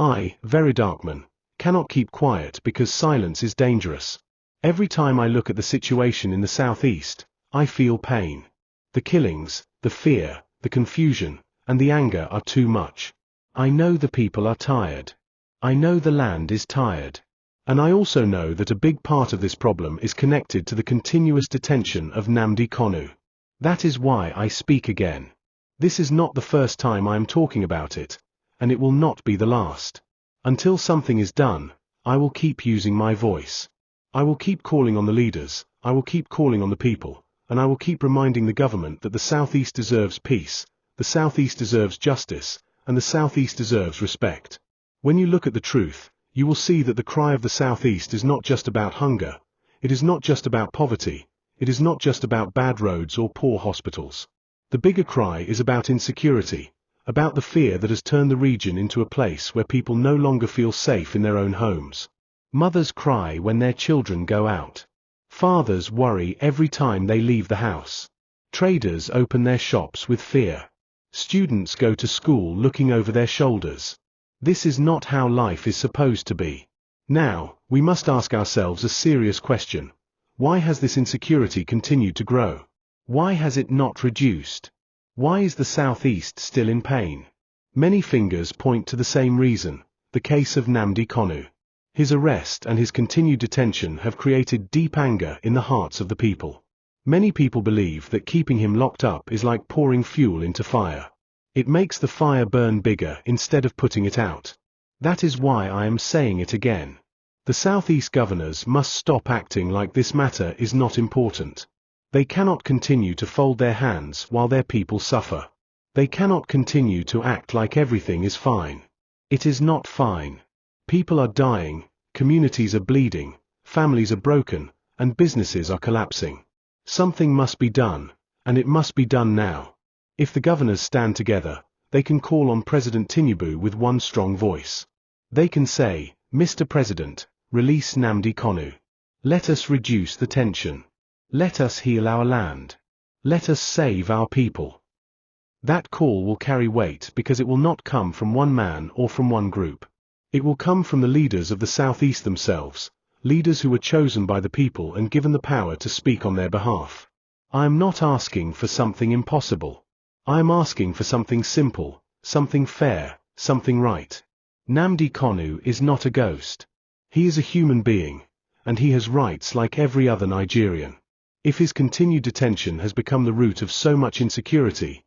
I, Verydarkman, cannot keep quiet because silence is dangerous. Every time I look at the situation in the southeast, I feel pain. The killings, the fear, the confusion, and the anger are too much. I know the people are tired. I know the land is tired. And I also know that a big part of this problem is connected to the continuous detention of Nnamdi Kanu. That is why I speak again. This is not the first time I am talking about it, and it will not be the last. Until something is done, I will keep using my voice. I will keep calling on the leaders, I will keep calling on the people, and I will keep reminding the government that the Southeast deserves peace, the Southeast deserves justice, and the Southeast deserves respect. When you look at the truth, you will see that the cry of the Southeast is not just about hunger, it is not just about poverty, it is not just about bad roads or poor hospitals. The bigger cry is about insecurity, about the fear that has turned the region into a place where people no longer feel safe in their own homes. Mothers cry when their children go out. Fathers worry every time they leave the house. Traders open their shops with fear. Students go to school looking over their shoulders. This is not how life is supposed to be. Now, we must ask ourselves a serious question. Why has this insecurity continued to grow? Why has it not reduced? Why is the Southeast still in pain? Many fingers point to the same reason, the case of Nnamdi Kanu. His arrest and his continued detention have created deep anger in the hearts of the people. Many people believe that keeping him locked up is like pouring fuel into fire. It makes the fire burn bigger instead of putting it out. That is why I am saying it again. The Southeast governors must stop acting like this matter is not important. They cannot continue to fold their hands while their people suffer. They cannot continue to act like everything is fine. It is not fine. People are dying, communities are bleeding, families are broken, and businesses are collapsing. Something must be done, and it must be done now. If the governors stand together, they can call on President Tinubu with one strong voice. They can say, Mr. President, release Nnamdi Kanu. Let us reduce the tension. Let us heal our land. Let us save our people. That call will carry weight because it will not come from one man or from one group. It will come from the leaders of the Southeast themselves, leaders who were chosen by the people and given the power to speak on their behalf. I am not asking for something impossible. I am asking for something simple, something fair, something right. Nnamdi Kanu is not a ghost. He is a human being, and he has rights like every other Nigerian. If his continued detention has become the root of so much insecurity,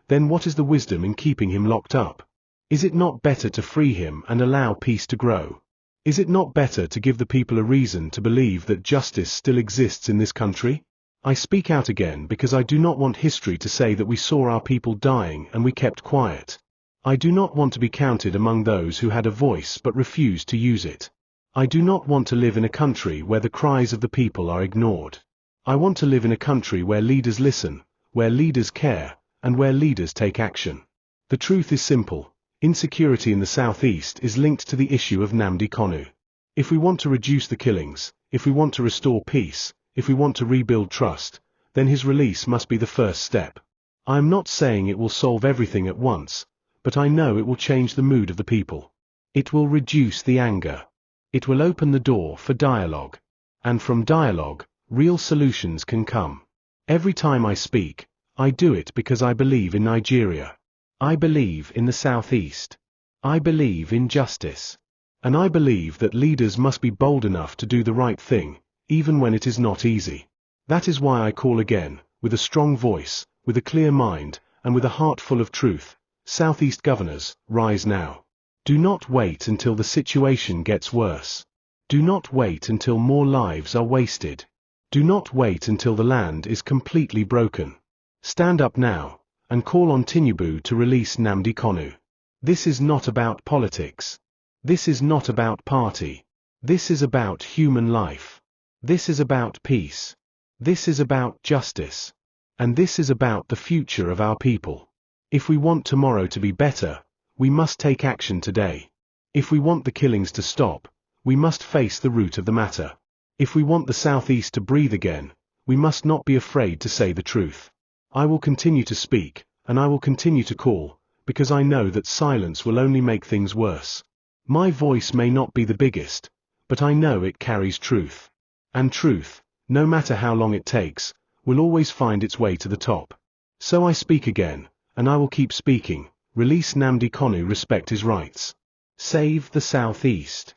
then what is the wisdom in keeping him locked up? Is it not better to free him and allow peace to grow? Is it not better to give the people a reason to believe that justice still exists in this country? I speak out again because I do not want history to say that we saw our people dying and we kept quiet. I do not want to be counted among those who had a voice but refused to use it. I do not want to live in a country where the cries of the people are ignored. I want to live in a country where leaders listen, where leaders care, and where leaders take action. The truth is simple. Insecurity in the Southeast is linked to the issue of Nnamdi Kanu. If we want to reduce the killings, if we want to restore peace, if we want to rebuild trust, then his release must be the first step. I am not saying it will solve everything at once, but I know it will change the mood of the people. It will reduce the anger. It will open the door for dialogue. And from dialogue, real solutions can come. Every time I speak, I do it because I believe in Nigeria. I believe in the Southeast. I believe in justice. And I believe that leaders must be bold enough to do the right thing, even when it is not easy. That is why I call again, with a strong voice, with a clear mind, and with a heart full of truth. Southeast governors, rise now. Do not wait until the situation gets worse. Do not wait until more lives are wasted. Do not wait until the land is completely broken. Stand up now, and call on Tinubu to release Nnamdi Kanu. This is not about politics. This is not about party. This is about human life. This is about peace. This is about justice. And this is about the future of our people. If we want tomorrow to be better, we must take action today. If we want the killings to stop, we must face the root of the matter. If we want the Southeast to breathe again, we must not be afraid to say the truth. I will continue to speak, and I will continue to call, because I know that silence will only make things worse. My voice may not be the biggest, but I know it carries truth. And truth, no matter how long it takes, will always find its way to the top. So I speak again, and I will keep speaking. Release Nnamdi Kanu, respect his rights. Save the Southeast.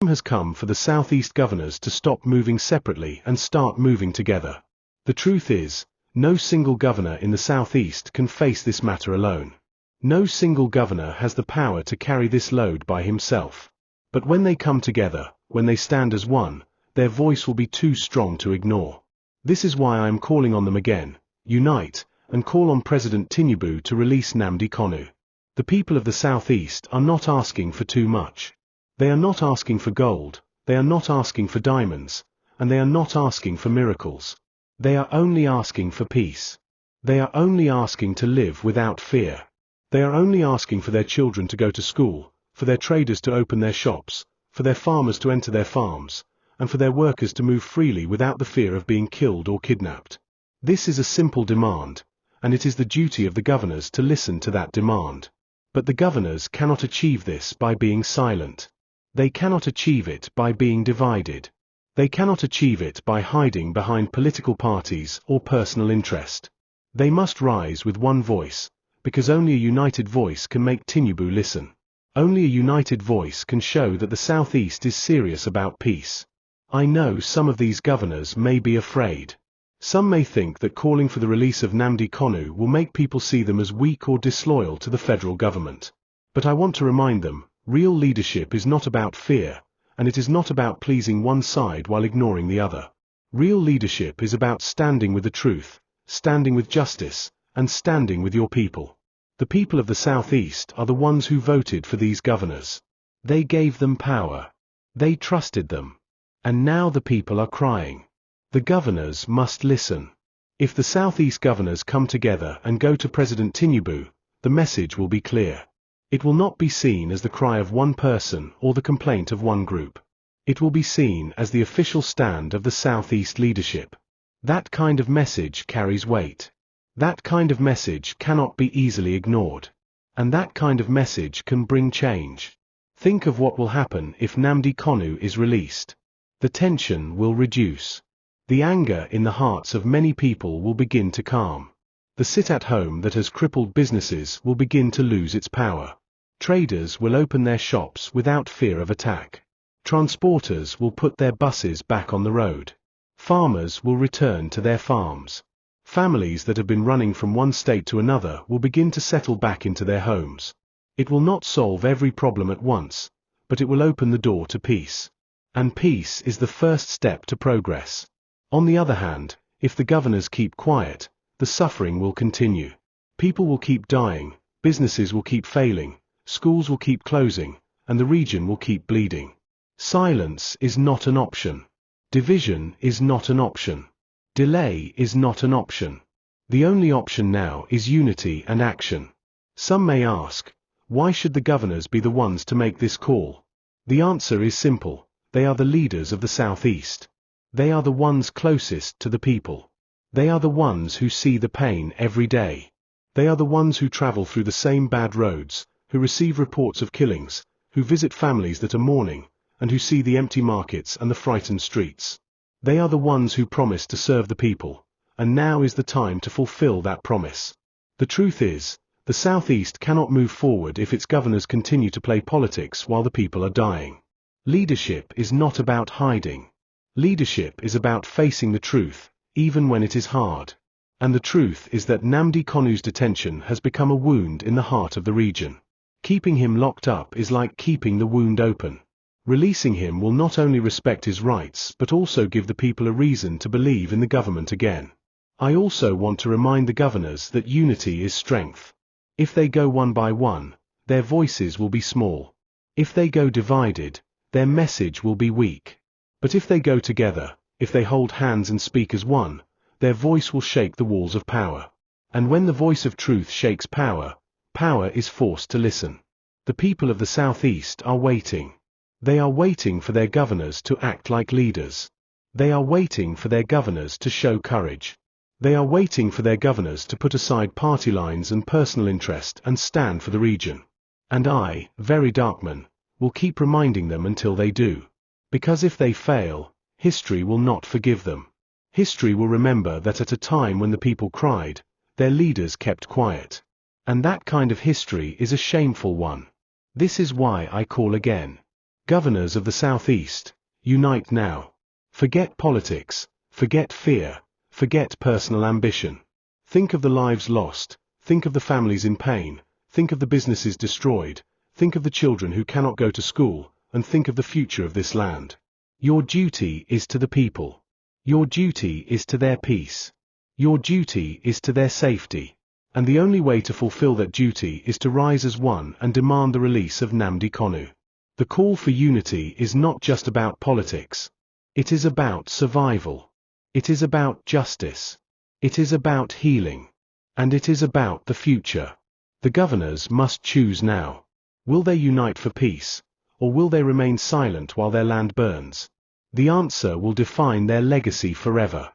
The time has come for the Southeast governors to stop moving separately and start moving together. The truth is, no single governor in the Southeast can face this matter alone. No single governor has the power to carry this load by himself. But when they come together, when they stand as one, their voice will be too strong to ignore. This is why I am calling on them again. Unite, and call on President Tinubu to release Nnamdi Kanu. The people of the Southeast are not asking for too much. They are not asking for gold, they are not asking for diamonds, and they are not asking for miracles. They are only asking for peace. They are only asking to live without fear. They are only asking for their children to go to school, for their traders to open their shops, for their farmers to enter their farms, and for their workers to move freely without the fear of being killed or kidnapped. This is a simple demand, and it is the duty of the governors to listen to that demand. But the governors cannot achieve this by being silent. They cannot achieve it by being divided. They cannot achieve it by hiding behind political parties or personal interest. They must rise with one voice, because only a united voice can make Tinubu listen. Only a united voice can show that the Southeast is serious about peace. I know some of these governors may be afraid. Some may think that calling for the release of Nnamdi Kanu will make people see them as weak or disloyal to the federal government. But I want to remind them, real leadership is not about fear, and it is not about pleasing one side while ignoring the other. Real leadership is about standing with the truth, standing with justice, and standing with your people. The people of the Southeast are the ones who voted for these governors. They gave them power. They trusted them. And now the people are crying. The governors must listen. If the Southeast governors come together and go to President Tinubu, the message will be clear. It will not be seen as the cry of one person or the complaint of one group. It will be seen as the official stand of the Southeast leadership. That kind of message carries weight. That kind of message cannot be easily ignored. And that kind of message can bring change. Think of what will happen if Nnamdi Kanu is released. The tension will reduce. The anger in the hearts of many people will begin to calm. The sit-at-home that has crippled businesses will begin to lose its power. Traders will open their shops without fear of attack. Transporters will put their buses back on the road. Farmers will return to their farms. Families that have been running from one state to another will begin to settle back into their homes. It will not solve every problem at once, but it will open the door to peace. And peace is the first step to progress. On the other hand, if the governors keep quiet, the suffering will continue. People will keep dying, businesses will keep failing, schools will keep closing, and the region will keep bleeding. Silence is not an option. Division is not an option. Delay is not an option. The only option now is unity and action. Some may ask, why should the governors be the ones to make this call? The answer is simple. They are the leaders of the Southeast. They are the ones closest to the people. They are the ones who see the pain every day. They are the ones who travel through the same bad roads, who receive reports of killings, who visit families that are mourning, and who see the empty markets and the frightened streets. They are the ones who promised to serve the people, and now is the time to fulfill that promise. The truth is, the Southeast cannot move forward if its governors continue to play politics while the people are dying. Leadership is not about hiding. Leadership is about facing the truth, even when it is hard. And the truth is that Nnamdi Kanu's detention has become a wound in the heart of the region. Keeping him locked up is like keeping the wound open. Releasing him will not only respect his rights but also give the people a reason to believe in the government again. I also want to remind the governors that unity is strength. If they go one by one, their voices will be small. If they go divided, their message will be weak. But if they go together, if they hold hands and speak as one, their voice will shake the walls of power. And when the voice of truth shakes power, power is forced to listen. The people of the Southeast are waiting. They are waiting for their governors to act like leaders. They are waiting for their governors to show courage. They are waiting for their governors to put aside party lines and personal interest and stand for the region. And I, Verydarkman, will keep reminding them until they do. Because if they fail, history will not forgive them. History will remember that at a time when the people cried, their leaders kept quiet. And that kind of history is a shameful one. This is why I call again. Governors of the Southeast, unite now. Forget politics, forget fear, forget personal ambition. Think of the lives lost, think of the families in pain, think of the businesses destroyed, think of the children who cannot go to school, and think of the future of this land. Your duty is to the people. Your duty is to their peace. Your duty is to their safety. And the only way to fulfill that duty is to rise as one and demand the release of Nnamdi Kanu. The call for unity is not just about politics. It is about survival. It is about justice. It is about healing. And it is about the future. The governors must choose now. Will they unite for peace, or will they remain silent while their land burns? The answer will define their legacy forever.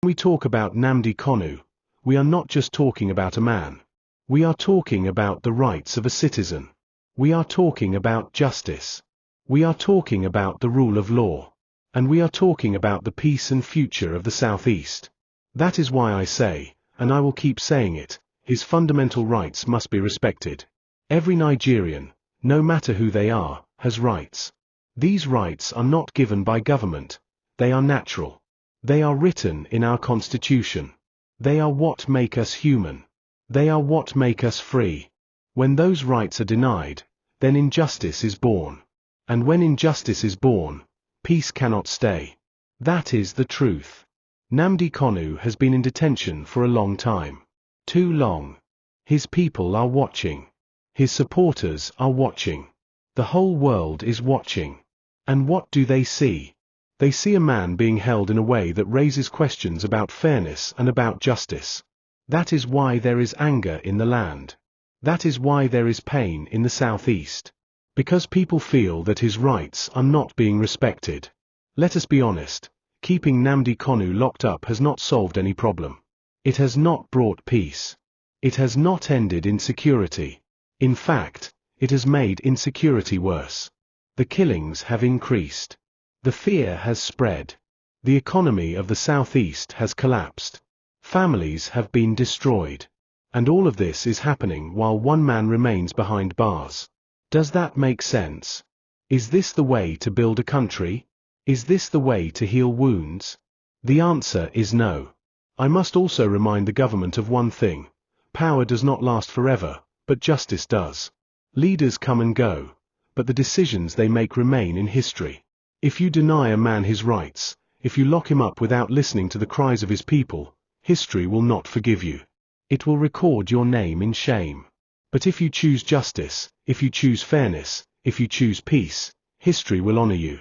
When we talk about Nnamdi Kanu, we are not just talking about a man. We are talking about the rights of a citizen. We are talking about justice. We are talking about the rule of law. And we are talking about the peace and future of the Southeast. That is why I say, and I will keep saying it, his fundamental rights must be respected. Every Nigerian, no matter who they are, has rights. These rights are not given by government. They are natural. They are written in our Constitution. They are what make us human. They are what make us free. When those rights are denied, then injustice is born. And when injustice is born, peace cannot stay. That is the truth. Nnamdi Kanu has been in detention for a long time. Too long. His people are watching. His supporters are watching. The whole world is watching. And what do they see? They see a man being held in a way that raises questions about fairness and about justice. That is why there is anger in the land. That is why there is pain in the Southeast. Because people feel that his rights are not being respected. Let us be honest, keeping Nnamdi Kanu locked up has not solved any problem. It has not brought peace. It has not ended insecurity. In fact, it has made insecurity worse. The killings have increased. The fear has spread. The economy of the Southeast has collapsed. Families have been destroyed. And all of this is happening while one man remains behind bars. Does that make sense? Is this the way to build a country? Is this the way to heal wounds? The answer is no. I must also remind the government of one thing. Power does not last forever, but justice does. Leaders come and go, but the decisions they make remain in history. If you deny a man his rights, if you lock him up without listening to the cries of his people, history will not forgive you. It will record your name in shame. But if you choose justice, if you choose fairness, if you choose peace, history will honor you.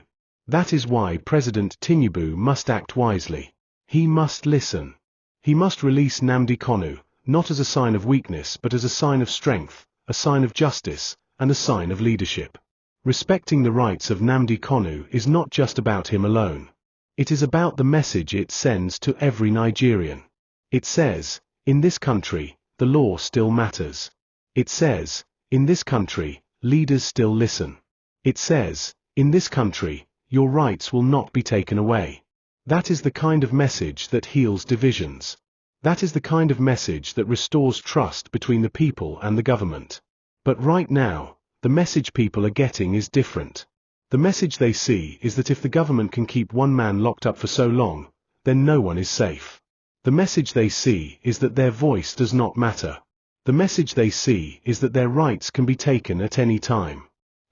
That is why President Tinubu must act wisely. He must listen. He must release Nnamdi Kanu, not as a sign of weakness but as a sign of strength, a sign of justice, and a sign of leadership. Respecting the rights of Nnamdi Kanu is not just about him alone. It is about the message it sends to every Nigerian. It says, in this country, the law still matters. It says, in this country, leaders still listen. It says, in this country, your rights will not be taken away. That is the kind of message that heals divisions. That is the kind of message that restores trust between the people and the government. But right now, the message people are getting is different. The message they see is that if the government can keep one man locked up for so long, then no one is safe. The message they see is that their voice does not matter. The message they see is that their rights can be taken at any time.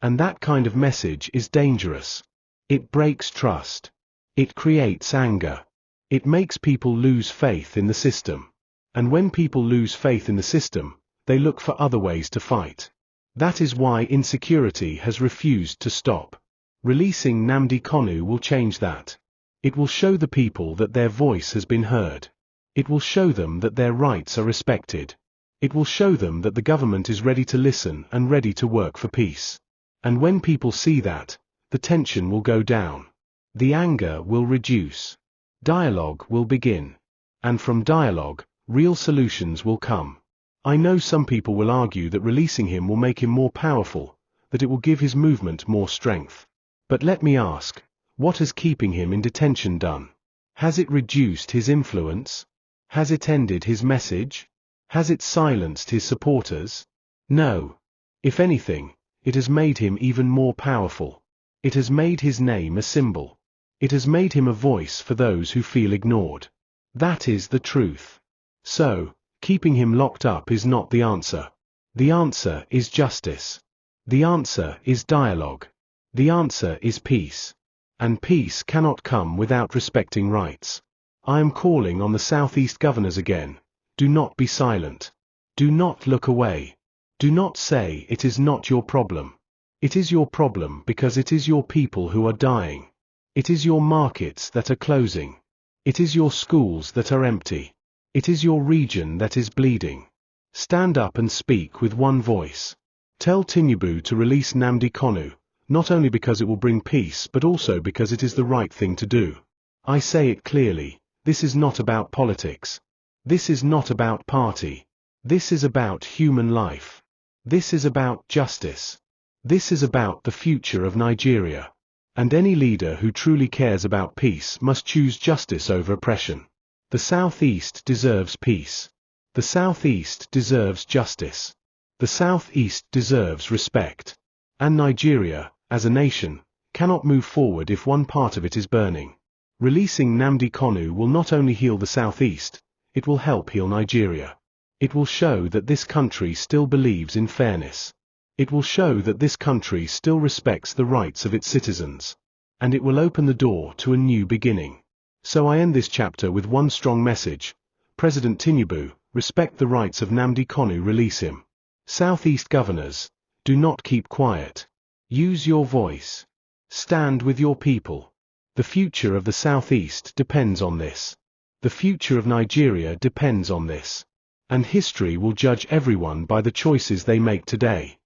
And that kind of message is dangerous. It breaks trust. It creates anger. It makes people lose faith in the system. And when people lose faith in the system, they look for other ways to fight. That is why insecurity has refused to stop. Releasing Nnamdi Kanu will change that. It will show the people that their voice has been heard. It will show them that their rights are respected. It will show them that the government is ready to listen and ready to work for peace. And when people see that, the tension will go down. The anger will reduce. Dialogue will begin. And from dialogue, real solutions will come. I know some people will argue that releasing him will make him more powerful, that it will give his movement more strength. But let me ask, what has keeping him in detention done? Has it reduced his influence? Has it ended his message? Has it silenced his supporters? No. If anything, it has made him even more powerful. It has made his name a symbol. It has made him a voice for those who feel ignored. That is the truth. So, keeping him locked up is not the answer. The answer is justice. The answer is dialogue. The answer is peace. And peace cannot come without respecting rights. I am calling on the Southeast governors again. Do not be silent. Do not look away. Do not say it is not your problem. It is your problem because it is your people who are dying. It is your markets that are closing. It is your schools that are empty. It is your region that is bleeding. Stand up and speak with one voice. Tell Tinubu to release Nnamdi Kanu, not only because it will bring peace but also because it is the right thing to do. I say it clearly, this is not about politics. This is not about party. This is about human life. This is about justice. This is about the future of Nigeria. And any leader who truly cares about peace must choose justice over oppression. The Southeast deserves peace. The Southeast deserves justice. The Southeast deserves respect. And Nigeria, as a nation, cannot move forward if one part of it is burning. Releasing Nnamdi Kanu will not only heal the Southeast, it will help heal Nigeria. It will show that this country still believes in fairness. It will show that this country still respects the rights of its citizens. And it will open the door to a new beginning. So I end this chapter with one strong message. President Tinubu, respect the rights of Nnamdi Kanu, release him. Southeast governors, do not keep quiet. Use your voice. Stand with your people. The future of the Southeast depends on this. The future of Nigeria depends on this. And history will judge everyone by the choices they make today.